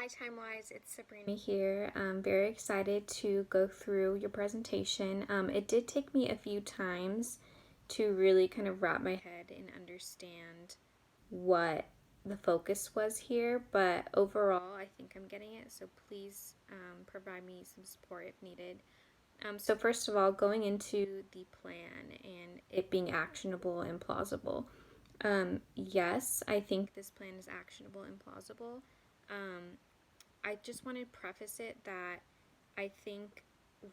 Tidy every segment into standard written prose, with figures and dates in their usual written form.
Hi TimeWise, it's Sabrina here. I'm very excited to go through your presentation. It did take me a few times to really kind of wrap my head and understand what the focus was here, but overall I think I'm getting it, so please provide me some support if needed. So first of all, going into the plan and it being actionable and plausible. Yes, I think this plan is actionable and plausible. Um, I just want to preface it that I think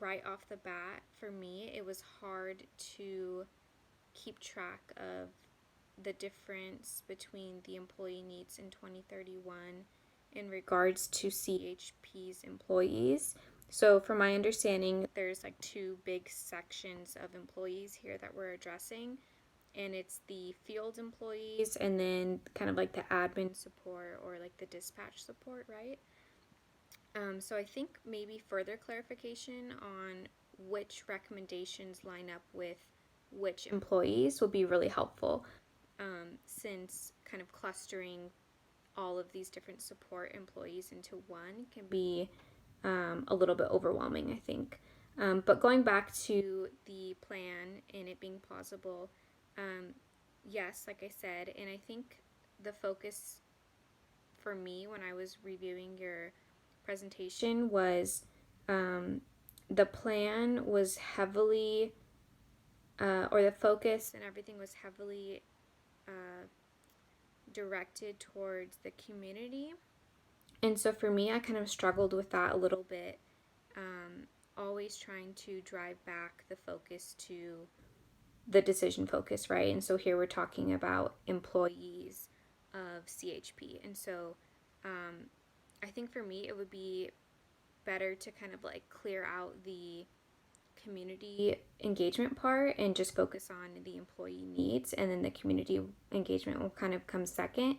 right off the bat, for me, it was hard to keep track of the difference between the employee needs in 2031 in regards to CHP's employees. So, from my understanding, there's like two big sections of employees here that we're addressing, and it's the field employees and then kind of like the admin support or like the dispatch support, right? So I think maybe further clarification on which recommendations line up with which employees will be really helpful, since kind of clustering all of these different support employees into one can be a little bit overwhelming, I think. But going back to the plan and it being plausible, yes, like I said, and I think the focus for me when I was reviewing your presentation was the plan was heavily, or the focus and everything was heavily uh, directed towards the community. And so for me, I kind of struggled with that a little bit, always trying to drive back the focus to the decision focus, right? And so here we're talking about employees of CHP. And so I think for me, it would be better to kind of like clear out the community engagement part and just focus on the employee needs, and then the community engagement will kind of come second,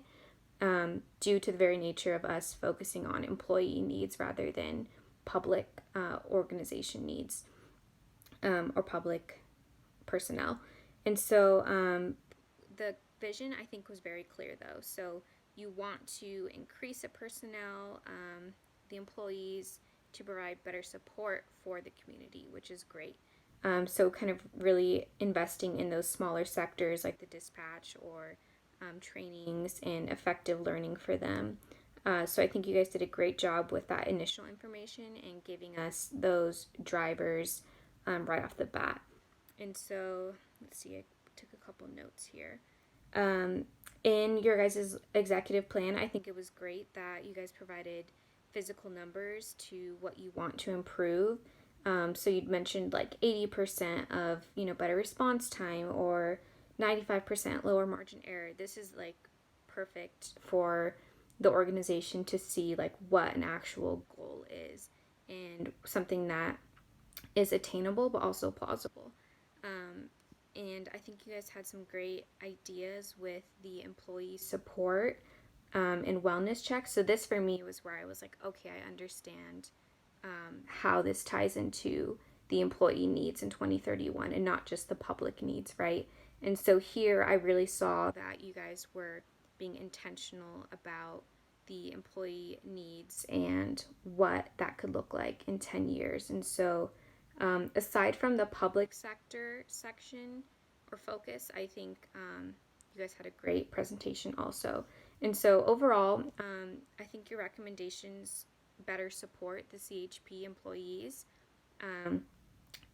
due to the very nature of us focusing on employee needs rather than public organization needs, or public personnel. And so the vision I think was very clear though. So you want to increase the personnel, the employees, to provide better support for the community, which is great. So kind of really investing in those smaller sectors like the dispatch or trainings and effective learning for them. So I think you guys did a great job with that initial information and giving us those drivers right off the bat. And so let's see, I took a couple notes here. In your guys' executive plan, I think it was great that you guys provided physical numbers to what you want to improve. So you'd mentioned like 80% of, better response time or 95% lower margin error. This is like perfect for the organization to see like what an actual goal is and something that is attainable but also plausible. And I think you guys had some great ideas with the employee support and wellness checks. So this for me was where I was like, okay, I understand how this ties into the employee needs in 2031 and not just the public needs, right? And so here I really saw that you guys were being intentional about the employee needs and what that could look like in 10 years. And so aside from the public sector section or focus, I think you guys had a great presentation also. And so overall, I think your recommendations better support the CHP employees.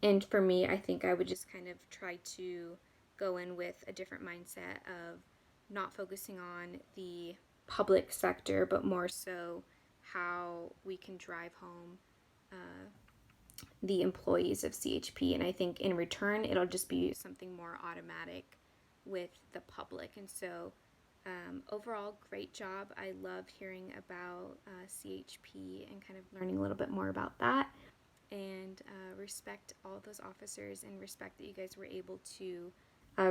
And for me, I think I would just kind of try to go in with a different mindset of not focusing on the public sector, but more so how we can drive home the employees of CHP. And I think in return, it'll just be something more automatic with the public. And so overall, great job. I love hearing about CHP and kind of learning a little bit more about that. And respect all those officers and respect that you guys were able to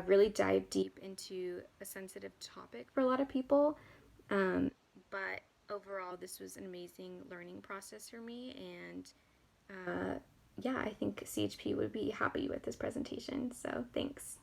really dive deep into a sensitive topic for a lot of people. But overall, this was an amazing learning process for me. And yeah, I think CHP would be happy with this presentation. So thanks.